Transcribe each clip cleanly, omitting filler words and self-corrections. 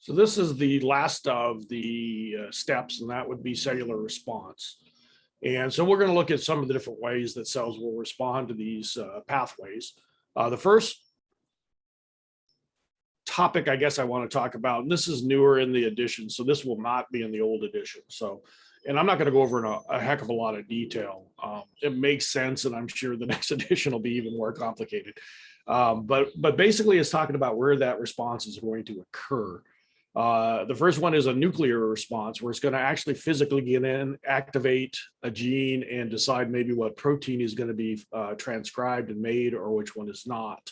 So this is the last of the steps, and that would be cellular response. And so we're going to look at some of the different ways that cells will respond to these pathways. The first topic I guess I want to talk about, and this is newer in the edition, so this will not be in the old edition. So, and I'm not going to go over in a heck of a lot of detail. It makes sense, and I'm sure the next edition will be even more complicated. But basically it's talking about where that response is going to occur. The first one is a nuclear response, where it's going to actually physically get in, activate a gene, and decide maybe what protein is going to be transcribed and made or which one is not.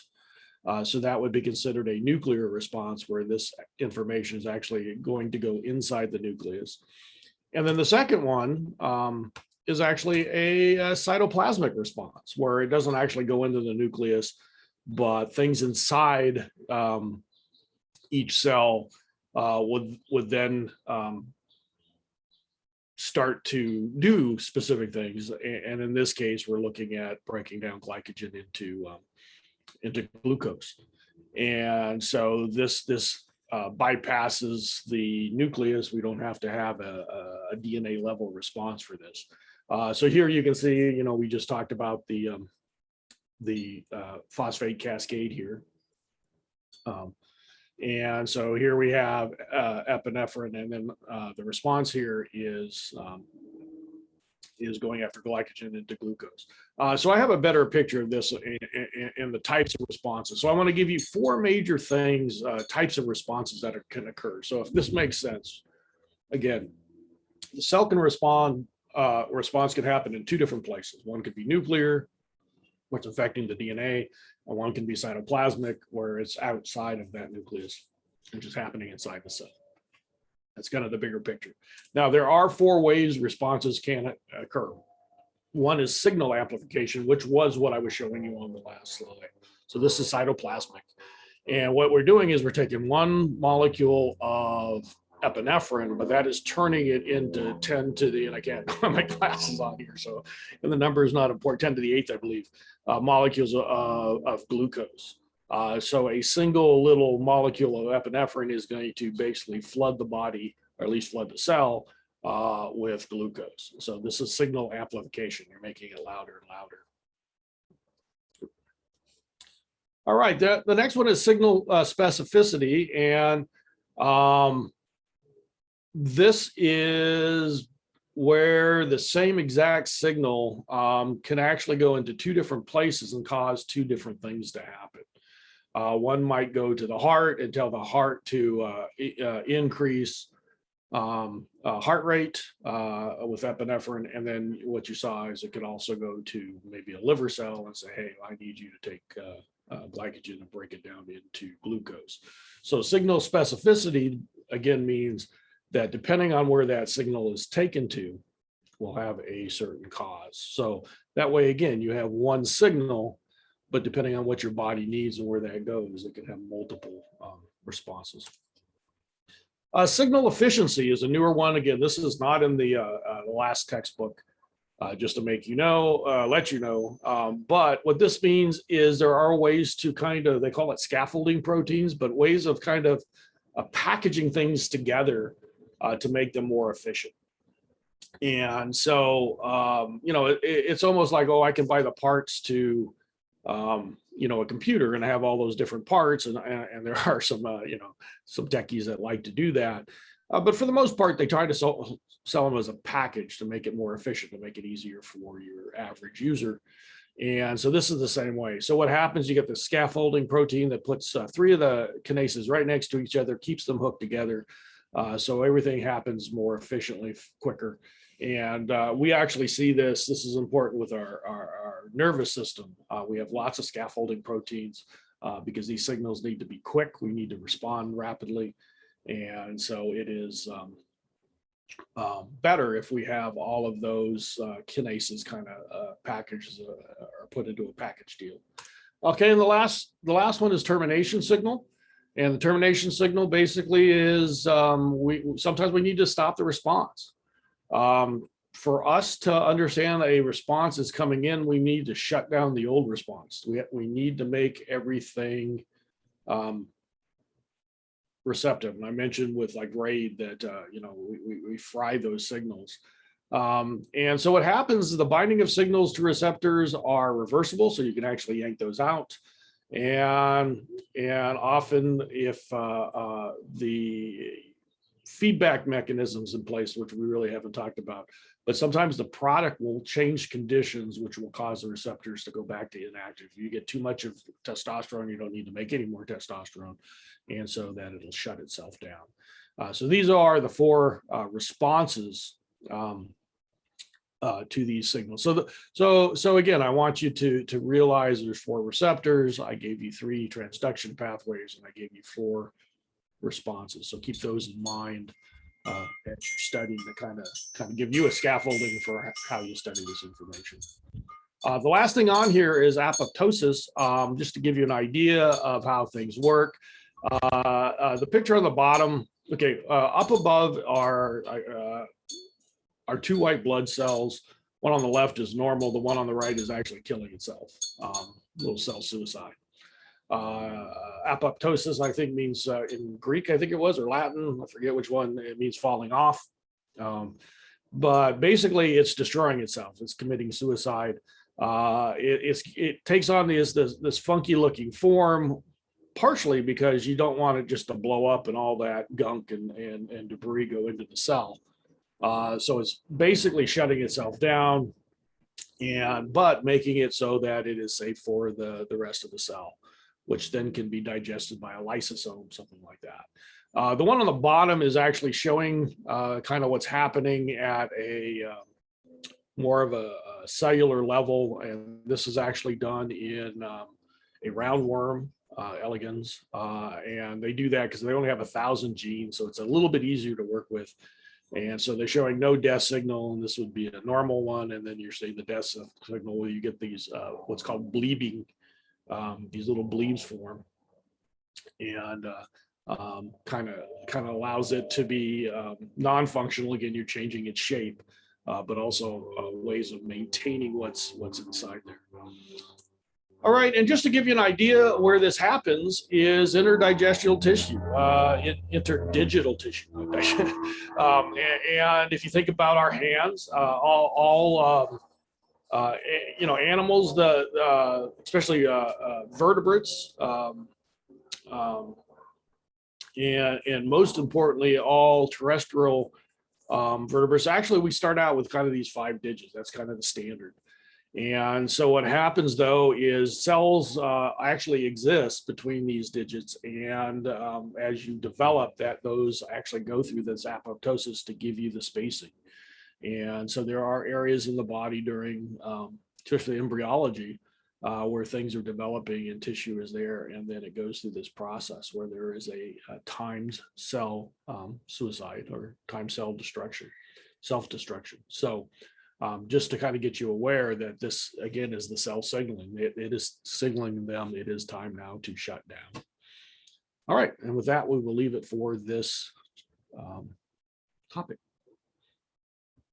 So that would be considered a nuclear response, where this information is actually going to go inside the nucleus. And then the second one is actually a cytoplasmic response, where it doesn't actually go into the nucleus, but things inside each cell would then start to do specific things. And in this case, we're looking at breaking down glycogen into glucose. And so this bypasses the nucleus. We don't have to have a DNA level response for this. So here you can see, you know, we just talked about the phosphate cascade here. And so here we have epinephrine, and then the response here is going after glycogen into glucose. So I have a better picture of this in the types of responses. So I want to give you four major things, types of responses that can occur. So if this makes sense, again, the cell can respond, response can happen in two different places. One could be nuclear, what's affecting the DNA, and one can be cytoplasmic, where it's outside of that nucleus, which is happening inside the cell. That's kind of the bigger picture. Now, there are four ways responses can occur. One is signal amplification, which was what I was showing you on the last slide. So this is cytoplasmic. And what we're doing is we're taking one molecule of epinephrine, but that is turning it into 10 to the, and I can't put my glasses on here, so, and the number is not important, 10 to the 8th, I believe, molecules of glucose. So a single little molecule of epinephrine is going to basically flood the body, or at least flood the cell, with glucose. So this is signal amplification. You're making it louder and louder. All right, the next one is signal specificity. And this is where the same exact signal can actually go into two different places and cause two different things to happen. One might go to the heart and tell the heart to increase heart rate with epinephrine. And then what you saw is it could also go to maybe a liver cell and say, hey, I need you to take glycogen and break it down into glucose. So signal specificity, again, means that depending on where that signal is taken to, will have a certain cause. So that way, again, you have one signal, but depending on what your body needs and where that goes, it can have multiple responses. Signal efficiency is a newer one. Again, this is not in the last textbook, just to make you know, let you know. But what this means is there are ways to kind of, they call it scaffolding proteins, but ways of kind of packaging things together to make them more efficient. And so, you know, it's almost like, oh, I can buy the parts to, you know, a computer and have all those different parts. And there are some, you know, some techies that like to do that. But for the most part, they try to sell them as a package to make it more efficient, to make it easier for your average user. And so this is the same way. So what happens, you get the scaffolding protein that puts three of the kinases right next to each other, keeps them hooked together. So everything happens more efficiently, quicker. And we actually see this is important with our nervous system. We have lots of scaffolding proteins because these signals need to be quick. We need to respond rapidly. And so it is better if we have all of those kinases kind of packaged or put into a package deal. Okay, and the last one is termination signal. And the termination signal basically is sometimes we need to stop the response. For us to understand that a response is coming in, we need to shut down the old response. We need to make everything receptive. And I mentioned with like RAID that, we fry those signals. And so what happens is the binding of signals to receptors are reversible, so you can actually yank those out. And often if the feedback mechanisms in place, which we really haven't talked about, but sometimes the product will change conditions, which will cause the receptors to go back to inactive. If you get too much of testosterone, you don't need to make any more testosterone. And so then it'll shut itself down. So these are the 4 responses to these signals. So again, I want you to realize there's 4 receptors. I gave you 3 transduction pathways, and I gave you 4 responses. So keep those in mind as you're studying to kind of give you a scaffolding for how you study this information. The last thing on here is apoptosis, just to give you an idea of how things work. The picture on the bottom, okay, up above are 2 white blood cells. One on the left is normal. The one on the right is actually killing itself, little cell suicide. Apoptosis, I think, means in Greek, I think it was, or Latin, I forget which one, it means falling off. But basically it's destroying itself. It's committing suicide. It takes on this funky looking form, partially because you don't want it just to blow up and all that gunk and debris go into the cell. So it's basically shutting itself down, but making it so that it is safe for the rest of the cell, which then can be digested by a lysosome, something like that. The one on the bottom is actually showing kind of what's happening at a more of a cellular level, and this is actually done in a roundworm, elegans, and they do that because they only have 1,000 genes, so it's a little bit easier to work with. And so they're showing no death signal, and this would be a normal one. And then you're seeing the death signal where you get these what's called bleebing. These little bleeds form, and kind of allows it to be non-functional. Again, you're changing its shape, but also ways of maintaining what's inside there. All right, and just to give you an idea where this happens is interdigestional tissue, interdigital tissue. And if you think about our hands, animals, especially vertebrates, and most importantly, all terrestrial vertebrates. Actually, we start out with kind of these 5 digits. That's kind of the standard. And so what happens though is cells actually exist between these digits, and as you develop that, those actually go through this apoptosis to give you the spacing. And so there are areas in the body during, especially embryology, where things are developing and tissue is there, and then it goes through this process where there is a timed cell suicide or timed cell destruction, self-destruction. So just to kind of get you aware that this, again, is the cell signaling. It is signaling them it is time now to shut down. All right, and with that, we will leave it for this topic.